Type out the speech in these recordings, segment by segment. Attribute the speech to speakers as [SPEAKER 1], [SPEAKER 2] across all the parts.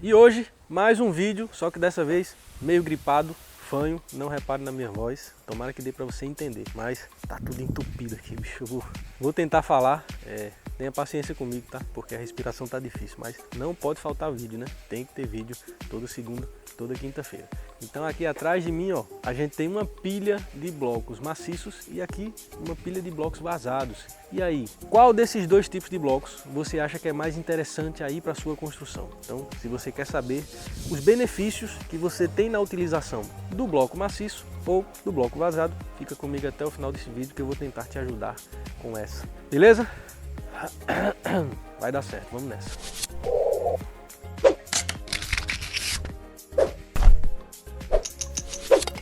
[SPEAKER 1] E hoje, mais um vídeo, só que dessa vez meio gripado, fanho, não repare na minha voz. Tomara que dê pra você entender, mas tá tudo entupido aqui, bicho. Eu vou tentar falar, tenha paciência comigo, tá? Porque a respiração tá difícil, mas não pode faltar vídeo, né? Tem que ter vídeo toda segunda, toda quinta-feira. Então aqui atrás de mim, ó, a gente tem uma pilha de blocos maciços e aqui uma pilha de blocos vazados. E aí, qual desses dois tipos de blocos você acha que é mais interessante aí para sua construção? Então, se você quer saber os benefícios que você tem na utilização do bloco maciço ou do bloco vazado, fica comigo até o final desse vídeo que eu vou tentar te ajudar com essa. Beleza? Vai dar certo, vamos nessa.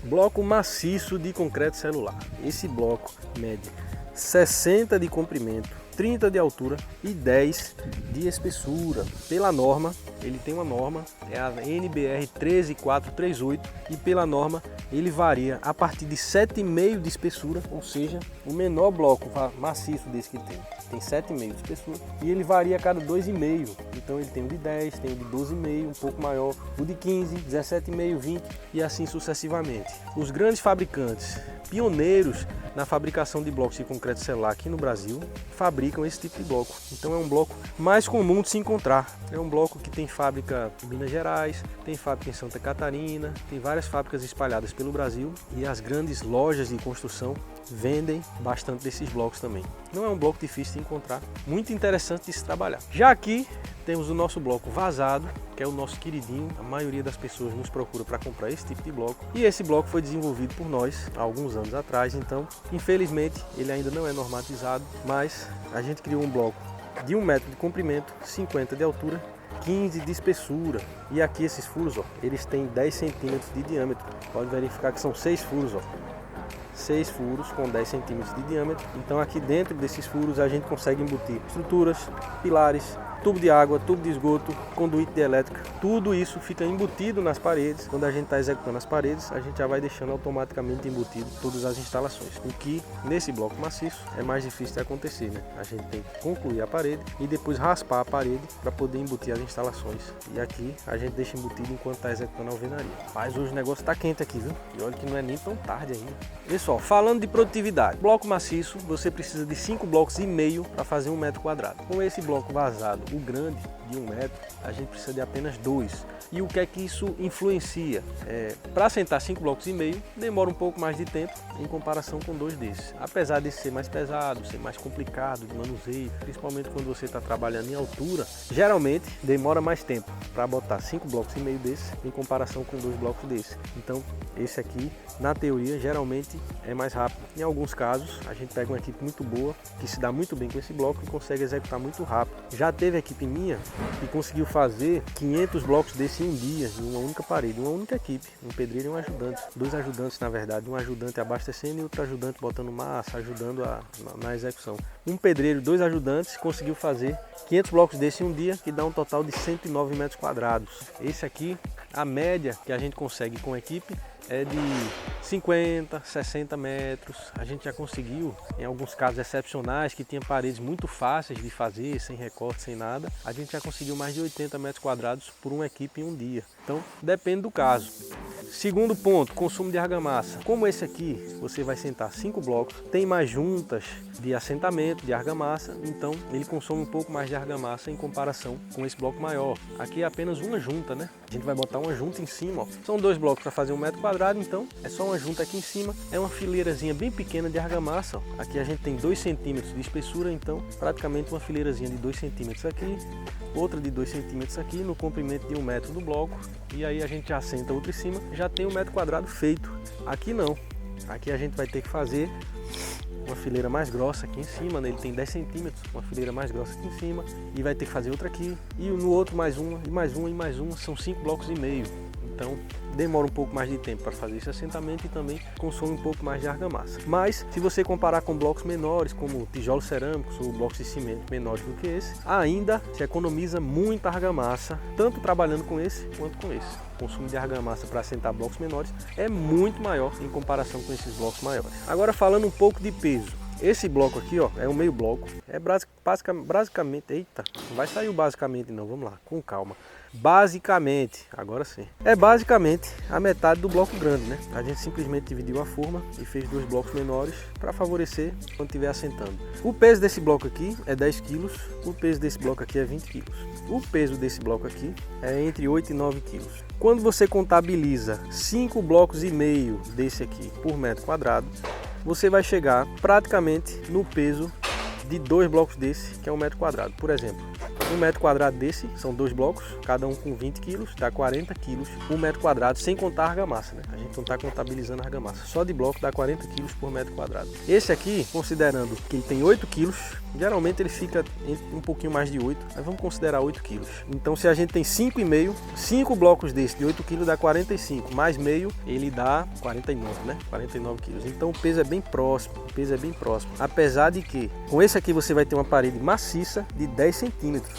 [SPEAKER 1] Bloco maciço de concreto celular. Esse bloco mede 60 de comprimento, 30 de altura e 10 de espessura. Pela norma, ele tem uma norma, é a NBR 13438, e pela norma ele varia a partir de 7,5 de espessura, ou seja, o menor bloco maciço desse que tem 7,5 de espessura, e ele varia a cada 2,5. Então ele tem o de 10, tem o de 12,5, um pouco maior, o de 15, 17,5, 20 e assim sucessivamente. Os grandes fabricantes pioneiros na fabricação de blocos de concreto celular aqui no Brasil fabricam esse tipo de bloco. Então é um bloco mais comum de se encontrar. É um bloco que tem fábrica em Minas Gerais, tem fábrica em Santa Catarina, tem várias fábricas espalhadas pelo Brasil e as grandes lojas de construção vendem bastante desses blocos também. Não é um bloco difícil de encontrar, muito interessante de se trabalhar. Já aqui temos o nosso bloco vazado, que é o nosso queridinho. A maioria das pessoas nos procura para comprar esse tipo de bloco. E esse bloco foi desenvolvido por nós há alguns anos atrás, então infelizmente ele ainda não é normatizado, mas a gente criou um bloco de 1 metro de comprimento, 50 de altura, 15 de espessura. E aqui esses furos, ó, eles têm 10 centímetros de diâmetro. Pode verificar que são 6 furos, ó. 6 furos com 10 centímetros de diâmetro. Então aqui dentro desses furos a gente consegue embutir estruturas, pilares, tubo de água, tubo de esgoto, conduíte de elétrica. Tudo isso fica embutido nas paredes. Quando a gente está executando as paredes, a gente já vai deixando automaticamente embutido todas as instalações. O que nesse bloco maciço é mais difícil de acontecer, né? A gente tem que concluir a parede e depois raspar a parede para poder embutir as instalações. E aqui a gente deixa embutido enquanto está executando a alvenaria. Mas hoje o negócio está quente aqui, viu? E olha que não é nem tão tarde ainda. Pessoal, falando de produtividade, bloco maciço, você precisa de 5 blocos e meio para fazer 1 metro quadrado. Com esse bloco vazado, o grande de 1 metro, a gente precisa de apenas 2. E o que é que isso influencia? Para assentar 5 blocos e meio, demora um pouco mais de tempo em comparação com 2 desses. Apesar de ser mais pesado, ser mais complicado de manuseio, principalmente quando você está trabalhando em altura, geralmente demora mais tempo para botar 5 blocos e meio desses em comparação com 2 blocos desses. Então esse aqui, na teoria, geralmente é mais rápido. Em alguns casos, a gente pega uma equipe muito boa, que se dá muito bem com esse bloco e consegue executar muito rápido. Já teve equipe minha que conseguiu fazer 500 blocos desse em um dia, em uma única parede, uma única equipe, um pedreiro e um ajudante. 2 ajudantes, na verdade, um ajudante abastecendo e outro ajudante botando massa, ajudando na execução. Um pedreiro e 2 ajudantes conseguiu fazer 500 blocos desse em um dia, que dá um total de 109 metros quadrados. Esse aqui, a média que a gente consegue com a equipe é de 50, 60 metros. A gente já conseguiu, em alguns casos excepcionais, que tinha paredes muito fáceis de fazer, sem recorte, sem nada, a gente já conseguiu mais de 80 metros quadrados por uma equipe em um dia. Então, depende do caso. Segundo ponto, consumo de argamassa. Como esse aqui, você vai sentar 5 blocos, tem mais juntas de assentamento, de argamassa, então ele consome um pouco mais de argamassa em comparação com esse bloco maior. Aqui é apenas uma junta, né? A gente vai botar uma junta em cima, ó. São 2 blocos para fazer 1 metro quadrado, então é só uma junta aqui em cima. É uma fileirazinha bem pequena de argamassa, ó. Aqui a gente tem 2 centímetros de espessura, então praticamente uma fileirazinha de 2 centímetros aqui, outra de 2 centímetros aqui, no comprimento de 1 metro do bloco, e aí a gente já assenta outra em cima, já tem 1 metro quadrado feito. Aqui não, aqui a gente vai ter que fazer uma fileira mais grossa aqui em cima, né? Ele tem 10 centímetros, uma fileira mais grossa aqui em cima, e vai ter que fazer outra aqui, e no outro mais uma, e mais uma, e mais uma, são 5 blocos e meio. Então demora um pouco mais de tempo para fazer esse assentamento e também consome um pouco mais de argamassa. Mas se você comparar com blocos menores, como tijolos cerâmicos ou blocos de cimento menores do que esse, ainda se economiza muita argamassa, tanto trabalhando com esse quanto com esse. O consumo de argamassa para assentar blocos menores é muito maior em comparação com esses blocos maiores. Agora falando um pouco de peso. Esse bloco aqui, ó, é um meio bloco. É basicamente, eita, não vai sair o basicamente não, vamos lá, com calma. Basicamente, agora sim, é basicamente a metade do bloco grande, né? A gente simplesmente dividiu a forma e fez 2 blocos menores para favorecer quando estiver assentando. O peso desse bloco aqui é 10 kg, o peso desse bloco aqui é 20 kg. O peso desse bloco aqui é entre 8 e 9 kg. Quando você contabiliza 5 blocos e meio desse aqui por metro quadrado, você vai chegar praticamente no peso de 2 blocos desse, que é 1 metro quadrado. Por exemplo, 1 metro quadrado desse são 2 blocos, cada um com 20 kg, dá 40 kg 1 metro quadrado, sem contar a argamassa, né? A gente não está contabilizando a argamassa, só de bloco dá 40 kg por metro quadrado. Esse aqui, considerando que ele tem 8 kg, geralmente ele fica um pouquinho mais de 8, mas vamos considerar 8 kg. Então se a gente tem 5,5, 5 blocos desse de 8 kg dá 45, mais meio ele dá 49, né? 49 kg. Então o peso é bem próximo, apesar de que com esse aqui você vai ter uma parede maciça de 10 centímetros.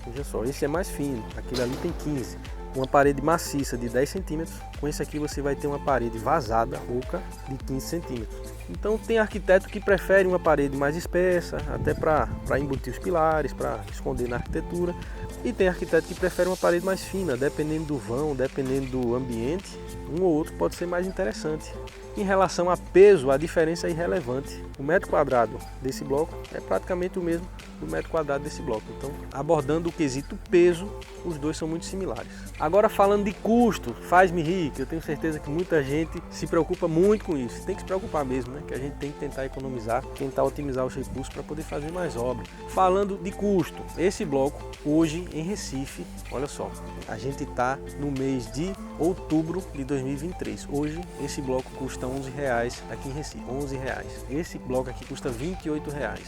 [SPEAKER 1] Veja só, esse é mais fino, aquele ali tem 15. Uma parede maciça de 10 centímetros, com esse aqui você vai ter uma parede vazada, oca, de 15 centímetros. Então tem arquiteto que prefere uma parede mais espessa, até para embutir os pilares, para esconder na arquitetura. E tem arquiteto que prefere uma parede mais fina, dependendo do vão, dependendo do ambiente, um ou outro pode ser mais interessante. Em relação a peso, a diferença é irrelevante. O metro quadrado desse bloco é praticamente o mesmo do metro quadrado desse bloco. Então, abordando o quesito peso, os dois são muito similares. Agora, falando de custo, faz-me rir, que eu tenho certeza que muita gente se preocupa muito com isso. Tem que se preocupar mesmo, né? Que a gente tem que tentar economizar, tentar otimizar os recursos para poder fazer mais obra. Falando de custo, esse bloco hoje em Recife, olha só, a gente está no mês de outubro de 2023. Hoje esse bloco custa R$11 aqui em Recife, R$11. Esse bloco aqui custa R$28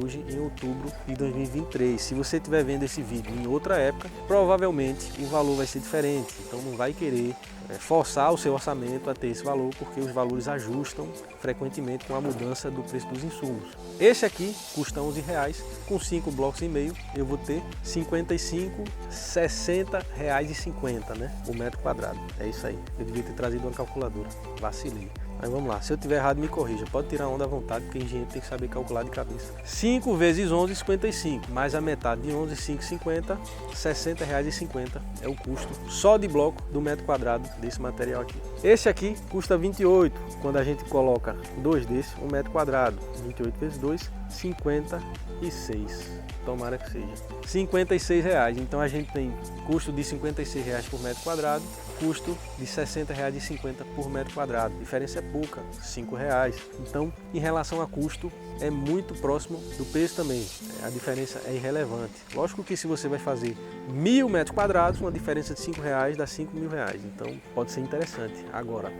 [SPEAKER 1] hoje em outubro de 2023. Se você estiver vendo esse vídeo em outra época, provavelmente o valor vai ser diferente. Então não vai querer forçar o seu orçamento a ter esse valor, porque os valores ajustam frequentemente com a mudança do preço dos insumos. Esse aqui custa R$11, com 5 blocos e meio eu vou ter 55, R$60,50, né? O metro quadrado. É isso aí. Eu devia ter trazido uma calculadora. Vacilei. Mas vamos lá, se eu tiver errado me corrija, pode tirar onda à vontade, porque engenheiro tem que saber calcular de cabeça. 5 vezes 11, 55, mais a metade de 11, 5,50, R$60,50 é o custo só de bloco do metro quadrado desse material aqui. Esse aqui custa 28, quando a gente coloca 2 desse, 1 metro quadrado, 28 vezes 2, 56. Tomara que seja. R$56. Então a gente tem custo de R$56 por metro quadrado, custo de R$60,50 por metro quadrado. A diferença é pouca, R$5. Então, em relação a custo, é muito próximo do peso também. A diferença é irrelevante. Lógico que se você vai fazer 1.000 metros quadrados, uma diferença de R$5 dá R$5.000. Então, pode ser interessante. Agora,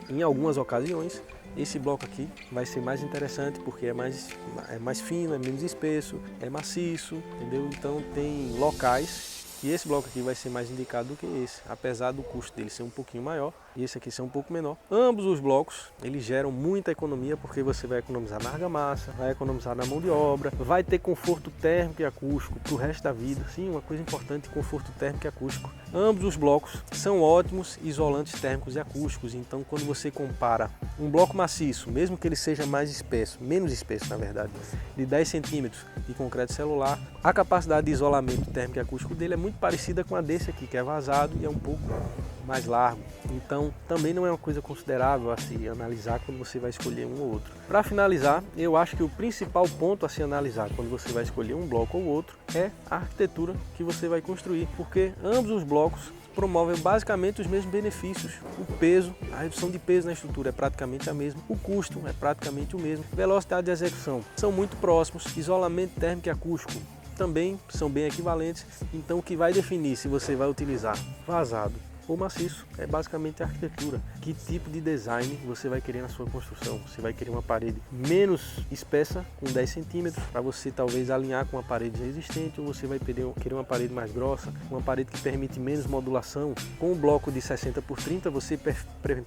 [SPEAKER 1] em algumas ocasiões, esse bloco aqui vai ser mais interessante porque é mais fino, é menos espesso, é maciço, entendeu? Então tem locais que esse bloco aqui vai ser mais indicado do que esse, apesar do custo dele ser um pouquinho maior e esse aqui ser um pouco menor. Ambos os blocos, eles geram muita economia porque você vai economizar na argamassa, vai economizar na mão de obra, vai ter conforto térmico e acústico para o resto da vida. Sim, uma coisa importante, conforto térmico e acústico. Ambos os blocos são ótimos isolantes térmicos e acústicos, então quando você compara um bloco maciço, mesmo que ele seja mais espesso, menos espesso na verdade, de 10 centímetros de concreto celular, a capacidade de isolamento térmico e acústico dele é muito parecida com a desse aqui, que é vazado e é um pouco mais largo. Então também não é uma coisa considerável a se analisar quando você vai escolher um ou outro. Para finalizar, eu acho que o principal ponto a se analisar quando você vai escolher um bloco ou outro é a arquitetura que você vai construir, porque ambos os blocos promovem basicamente os mesmos benefícios. O peso, a redução de peso na estrutura é praticamente a mesma, o custo é praticamente o mesmo, velocidade de execução são muito próximos, isolamento térmico e acústico também são bem equivalentes. Então o que vai definir se você vai utilizar vazado ou maciço é basicamente a arquitetura. Que tipo de design você vai querer na sua construção? Você vai querer uma parede menos espessa, com 10 centímetros, para você talvez alinhar com uma parede já existente, ou você vai querer uma parede mais grossa, uma parede que permite menos modulação. Com um bloco de 60 por 30 você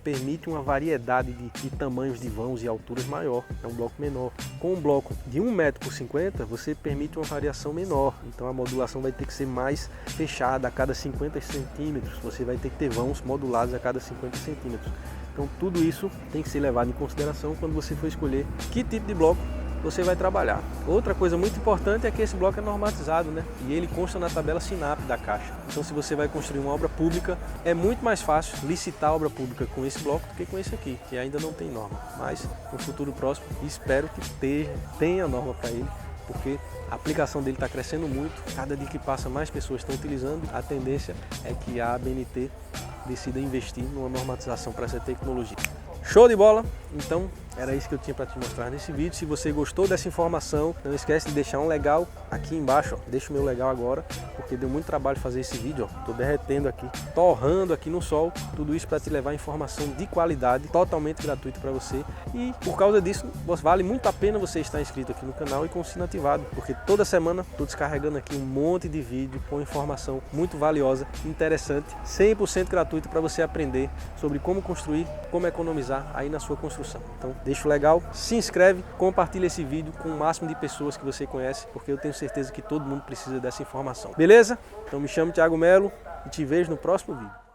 [SPEAKER 1] permite uma variedade de tamanhos de vãos e alturas maior, é um bloco menor. Com um bloco de 1 metro por 50 você permite uma variação menor, então a modulação vai ter que ser mais fechada a cada 50 centímetros, você vai ter que ter vãos modulados a cada 50 centímetros. Então tudo isso tem que ser levado em consideração quando você for escolher que tipo de bloco você vai trabalhar. Outra coisa muito importante é que esse bloco é normatizado, né? E ele consta na tabela SINAP da Caixa. Então, se você vai construir uma obra pública, é muito mais fácil licitar a obra pública com esse bloco do que com esse aqui, que ainda não tem norma. Mas, no futuro próximo, espero que tenha norma para ele, porque a aplicação dele está crescendo muito. Cada dia que passa, mais pessoas estão utilizando. A tendência é que a ABNT decida investir numa normatização para essa tecnologia. Show de bola? Então, era isso que eu tinha para te mostrar nesse vídeo. Se você gostou dessa informação, não esquece de deixar um legal aqui embaixo, ó. Deixa o meu legal agora, porque deu muito trabalho fazer esse vídeo, ó. Tô derretendo aqui, torrando aqui no sol, tudo isso para te levar informação de qualidade, totalmente gratuito para você. E por causa disso, vale muito a pena você estar inscrito aqui no canal e com o sino ativado, porque toda semana tô descarregando aqui um monte de vídeo com informação muito valiosa, interessante, 100% gratuito para você aprender sobre como construir, como economizar aí na sua construção. Então, deixa o legal, se inscreve, compartilha esse vídeo com o máximo de pessoas que você conhece, porque eu tenho certeza que todo mundo precisa dessa informação. Beleza? Então me chamo Thiago Melo e te vejo no próximo vídeo.